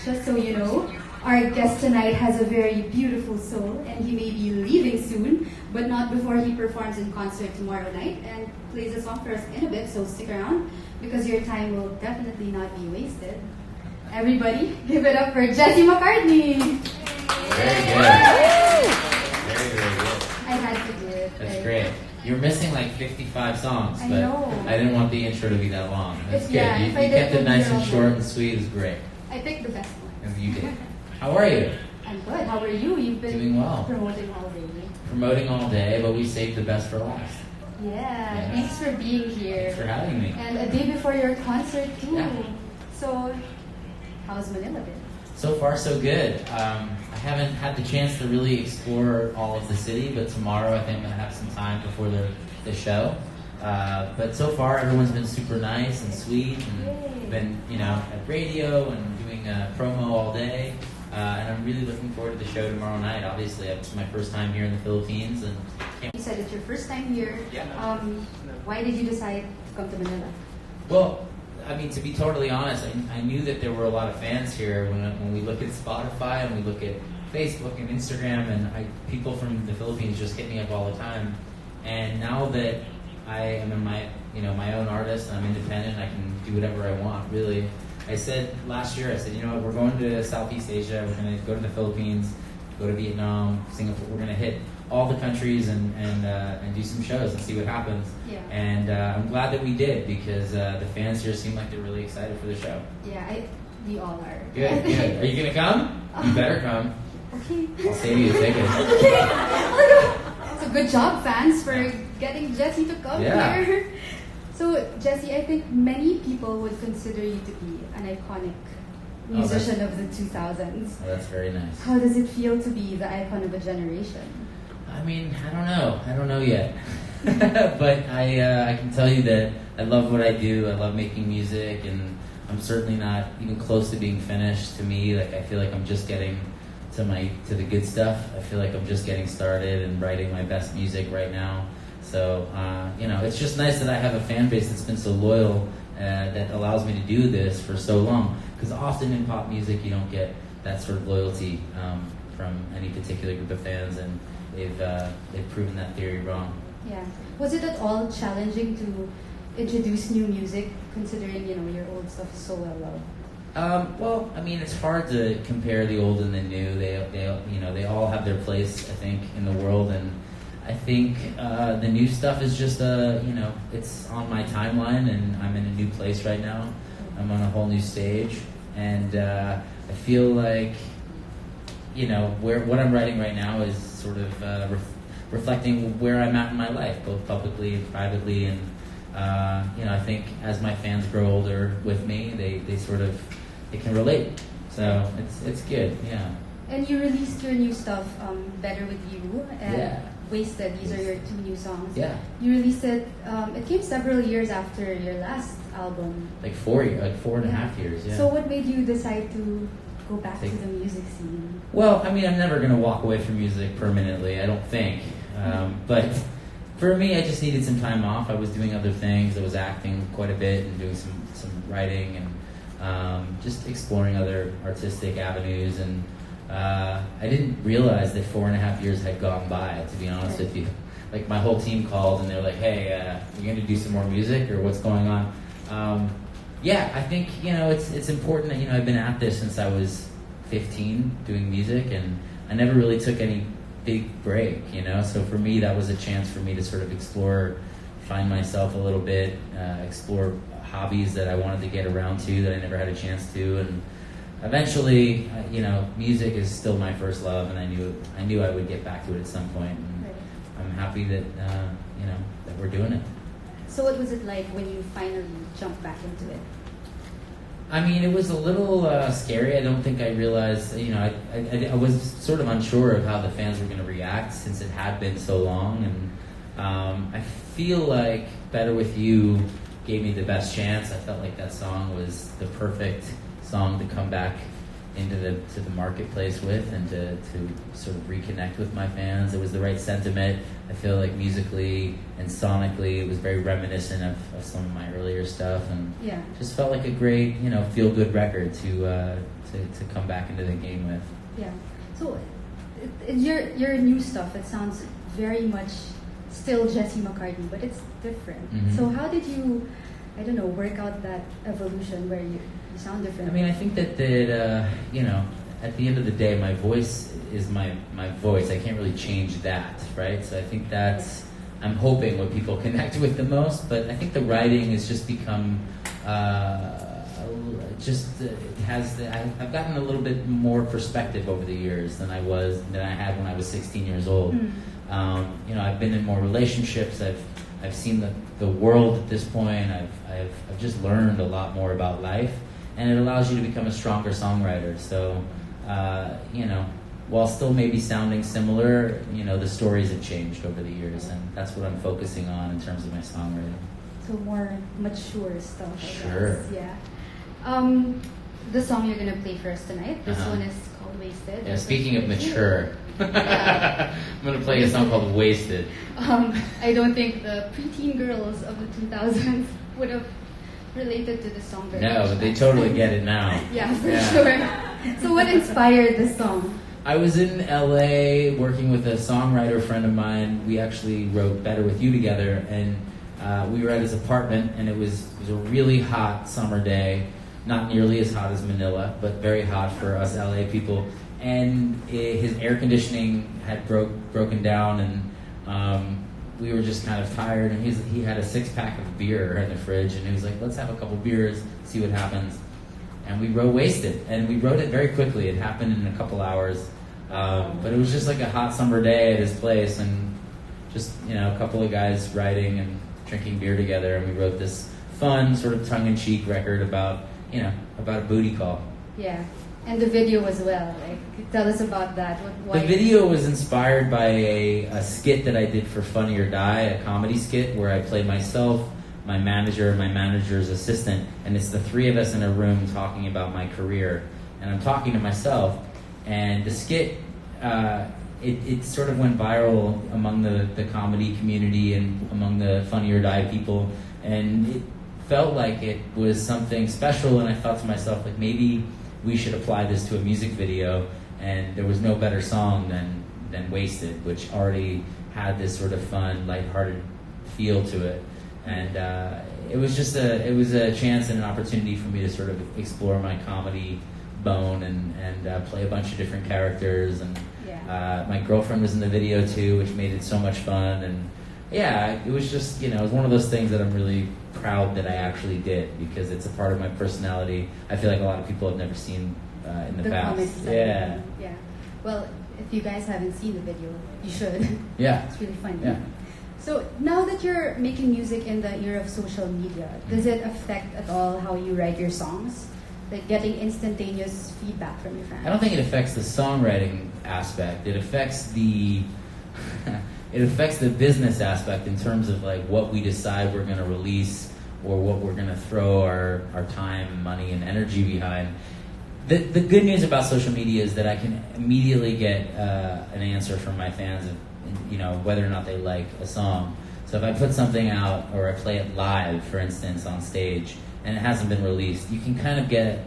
Just so you know, our guest tonight has a very beautiful soul, and he may be leaving soon, but not before he performs in concert tomorrow night and plays a song for us in a bit, so stick around, because your time will definitely not be wasted. Everybody, give it up for Jesse McCartney! Very good. Very good. I had to do it. That's great. You're missing like 55 songs, I but know. I didn't want the intro to be that long. That's good. Yeah, You if I did, kept it it would nice be and all short good. and sweet. It was great. I picked the best one. And you did. How are you? I'm good. How are you? You've been Doing well. promoting all day. Promoting all day, but we saved the best for last. Yeah, thanks for being here. Thanks for having me. And a day before your concert too. Yeah. So, how's Manila been? So far, so good. I haven't had the chance to really explore all of the city, but tomorrow I think I'm going to have some time before the show. But so far, everyone's been super nice and sweet, and been, at radio and doing promo all day. And I'm really looking forward to the show tomorrow night. Obviously, it's my first time here in the Philippines, and You said it's your first time here. Yeah. Why did you decide to come to Manila? Well, I mean, to be totally honest, I knew that there were a lot of fans here. When we look at Spotify and we look at Facebook and Instagram, and people from the Philippines just hit me up all the time. And now that I am my own artist and I'm independent, I can do whatever I want. Really, I said last year, you know what, we're going to Southeast Asia. We're going to go to the Philippines, go to Vietnam, Singapore. We're going to hit all the countries and do some shows and see what happens. Yeah. And I'm glad that we did, because the fans here seem like they're really excited for the show. Yeah, we all are. Good, good. Are you gonna come? You better come. Okay. I'll save you a ticket. Okay. Oh, no. So good job, fans, for getting Jesse to come Yeah. here. So, Jesse, I think many people would consider you to be an iconic musician of the 2000s. Oh, that's very nice. How does it feel to be the icon of a generation? I mean, I don't know. I don't know yet. But I can tell you that I love what I do. I love making music, and I'm certainly not even close to being finished. To me, like, I feel like I'm just getting to the good stuff. I feel like I'm just getting started and writing my best music right now. So, it's just nice that I have a fan base that's been so loyal, that allows me to do this for so long. Because often in pop music, you don't get that sort of loyalty from any particular group of fans, and they've proven that theory wrong. Yeah. Was it at all challenging to introduce new music, considering your old stuff is so well loved? Well, I mean, it's hard to compare the old and the new. They all have their place, I think, in the world, and I think the new stuff is just it's on my timeline, and I'm in a new place right now. I'm on a whole new stage, and I feel like what I'm writing right now is sort of reflecting where I'm at in my life, both publicly and privately, and I think as my fans grow older with me, they can relate. So it's good, yeah. And you released your new stuff, Better With You and Yeah. Wasted. These are your two new songs. Yeah. You released it. It came several years after your last album. Like 4 and a half years, yeah. So what made you decide to go back to the music scene? Well, I mean, I'm never going to walk away from music permanently, I don't think. But for me, I just needed some time off. I was doing other things. I was acting quite a bit and doing some writing and just exploring other artistic avenues. And I didn't realize that 4.5 years had gone by, to be honest with you. Like, my whole team called and they're like, hey, you going to do some more music, or what's going on? Yeah, I think, it's important that, I've been at this since I was 15 doing music, and I never really took any big break, So for me, that was a chance for me to sort of explore, find myself a little bit, explore hobbies that I wanted to get around to that I never had a chance to, and eventually, music is still my first love, and I knew I would get back to it at some point, and I'm happy that, that we're doing it. So what was it like when you finally jumped back into it? I mean, it was a little scary. I don't think I realized, I was sort of unsure of how the fans were going to react, since it had been so long. And I feel like Better With You gave me the best chance. I felt like that song was the perfect song to come back into the marketplace with, and to sort of reconnect with my fans. It was the right sentiment. I feel like musically and sonically, it was very reminiscent of some of my earlier stuff, and just felt like a great, feel good record to come back into the game with. Yeah. So your new stuff, it sounds very much still Jesse McCartney, but it's different. Mm-hmm. So how did you, I don't know, work out that evolution where you sound different? I mean, I think that at the end of the day, my voice is my voice. I can't really change that, right? So I think that's, I'm hoping, what people connect with the most. But I think the writing has just become, I've gotten a little bit more perspective over the years than I had when I was 16 years old. I've been in more relationships. I've seen the world at this point. I've just learned a lot more about life, and it allows you to become a stronger songwriter. So, while still maybe sounding similar, the stories have changed over the years, and that's what I'm focusing on in terms of my songwriting. So more mature stuff, I Sure. guess. Yeah. The song you're gonna play for us tonight, this one is called Wasted. Yeah, speaking of mature, I'm gonna play a song called Wasted. I don't think the preteen girls of the 2000s would have related to the song very much. No, but they totally get it now. Yeah, for sure. So what inspired this song? I was in LA working with a songwriter friend of mine. We actually wrote Better With You together, and we were at his apartment, and it was a really hot summer day. Not nearly as hot as Manila, but very hot for us LA people. And his air conditioning had broken down, and we were just kind of tired. And he had a 6-pack of beer in the fridge, and he was like, "Let's have a couple beers, see what happens." And we wrote Wasted, and we wrote it very quickly. It happened in a couple hours, but it was just like a hot summer day at his place, and just a couple of guys writing and drinking beer together, and we wrote this fun, sort of tongue-in-cheek record about a booty call. Yeah, and the video as well. Like, tell us about that. The video was inspired by a skit that I did for Funny or Die, a comedy skit where I played myself, my manager, and my manager's assistant, and it's the three of us in a room talking about my career, and I'm talking to myself, and the skit, it sort of went viral among the comedy community and among the Funny or Die people, and it felt like it was something special, and I thought to myself, like, maybe we should apply this to a music video, and there was no better song than Wasted, which already had this sort of fun, lighthearted feel to it, and it was a chance and an opportunity for me to sort of explore my comedy bone and play a bunch of different characters, and my girlfriend was in the video too, which made it so much fun, and it was just, it was one of those things that I'm really proud that I actually did, because it's a part of my personality. I feel like a lot of people have never seen in the past. Yeah. Well, if you guys haven't seen the video, you should. Yeah. It's really funny. Yeah. So now that you're making music in the era of social media, does it affect at all how you write your songs? Like getting instantaneous feedback from your fans? I don't think it affects the songwriting aspect. It affects the business aspect in terms of like what we decide we're going to release or what we're going to throw our time, money, and energy behind. The good news about social media is that I can immediately get an answer from my fans of, whether or not they like a song. So if I put something out or I play it live, for instance, on stage, and it hasn't been released, you can kind of get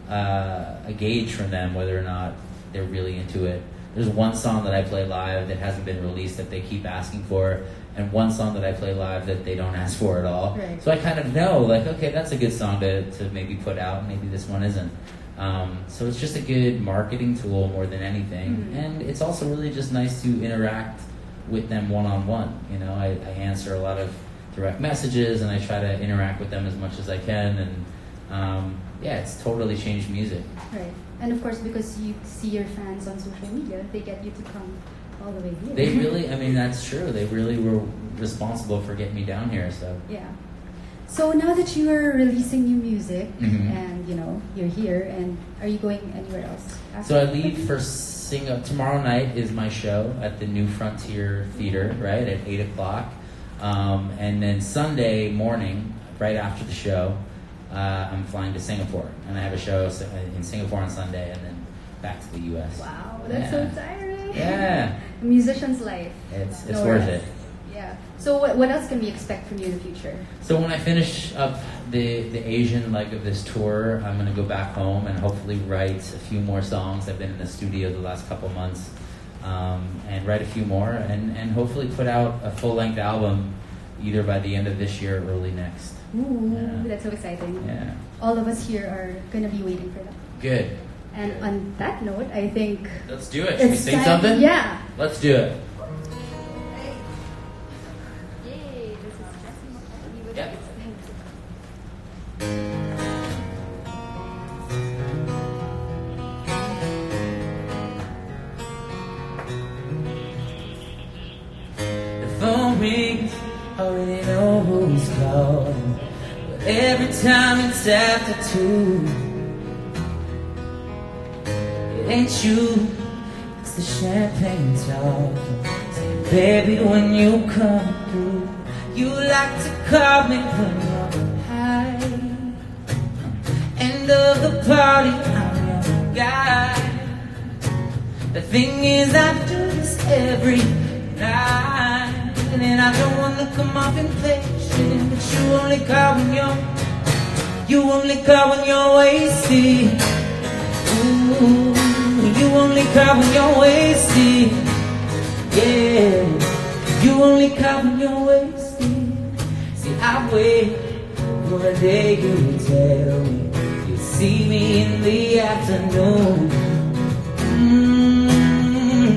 a gauge from them whether or not they're really into it. There's one song that I play live that hasn't been released that they keep asking for, and one song that I play live that they don't ask for at all. Right. So I kind of know, like, okay, that's a good song to maybe put out, maybe this one isn't. So it's just a good marketing tool more than anything. Mm-hmm. And it's also really just nice to interact with them one-on-one. I answer a lot of direct messages, and I try to interact with them as much as I can. And it's totally changed music. Right. And of course, because you see your fans on social media, they get you to come all the way here. They really, that's true. They really were responsible for getting me down here. So yeah. So now that you are releasing new music, mm-hmm. and you're here, and are you going anywhere else? So I leave for tomorrow night is my show at the New Frontier Theater, right, at 8:00. And then Sunday morning, right after the show, I'm flying to Singapore, and I have a show in Singapore on Sunday, and then back to the U.S. Wow, that's so tiring. Yeah. A musician's life. It's No worth rest. it. Yeah. So what else can we expect from you in the future? So when I finish up the Asian leg of this tour, I'm going to go back home and hopefully write a few more songs. I've been in the studio the last couple months, and write a few more, and hopefully put out a full-length album either by the end of this year or early next. Ooh, Yeah. that's so exciting. Yeah. All of us here are going to be waiting for that. Good. And on that note, I think Let's do it. Should we it's sing time. something? Yeah. Let's do it. Yay, this is Jesse McCartney with Yep. The phone rings, already know who's calling. But every time it's after 2, it ain't you, it's the champagne talking. Saying, baby, when you come through, you like to call me when you're high. End of the party, I'm your guy. The thing is, I do this every night, and I don't wanna come off impatient, but you only call when you're wasted. Ooh, you only call when you're wasted. Yeah, you only call when you're wasted. See, I wait for a day you tell me you see me in the afternoon.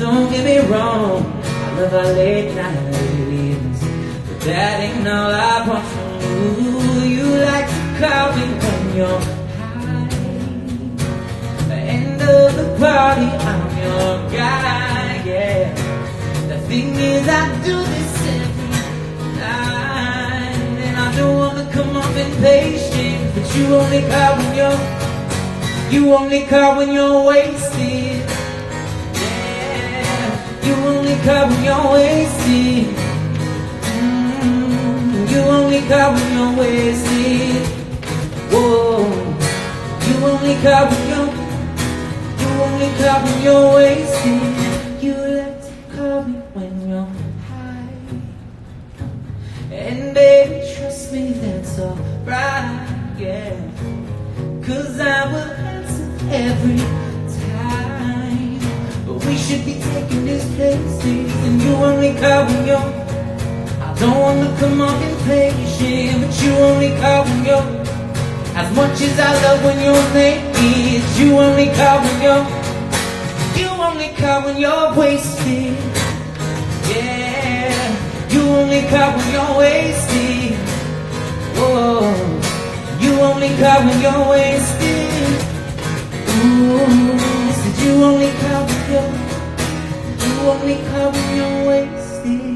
Don't get me wrong, I love our late night meetings, but that ain't all I want from you. You like to call me when you're high. The end of the party, I'm your guy, yeah. The thing is, I do this every night, and I don't wanna come off impatient, but you only call when you're wasted. You only call when you're wasted. You only call when you're wasted. Whoa. You only call when you're wasted. You like to call me when you're high. And baby, trust me, that's alright, yeah. 'Cause I will answer every time. But we should be taking this places, and you only call when you're. I don't wanna come off impatient, but you only call when you're. As much as I love when you're naked, you only call when you're. You only call when you're wasted. Yeah, you only call when you're wasted. Whoa, you only call when you're wasted. Ooh, said you only call when you're. You only call when you're wasted.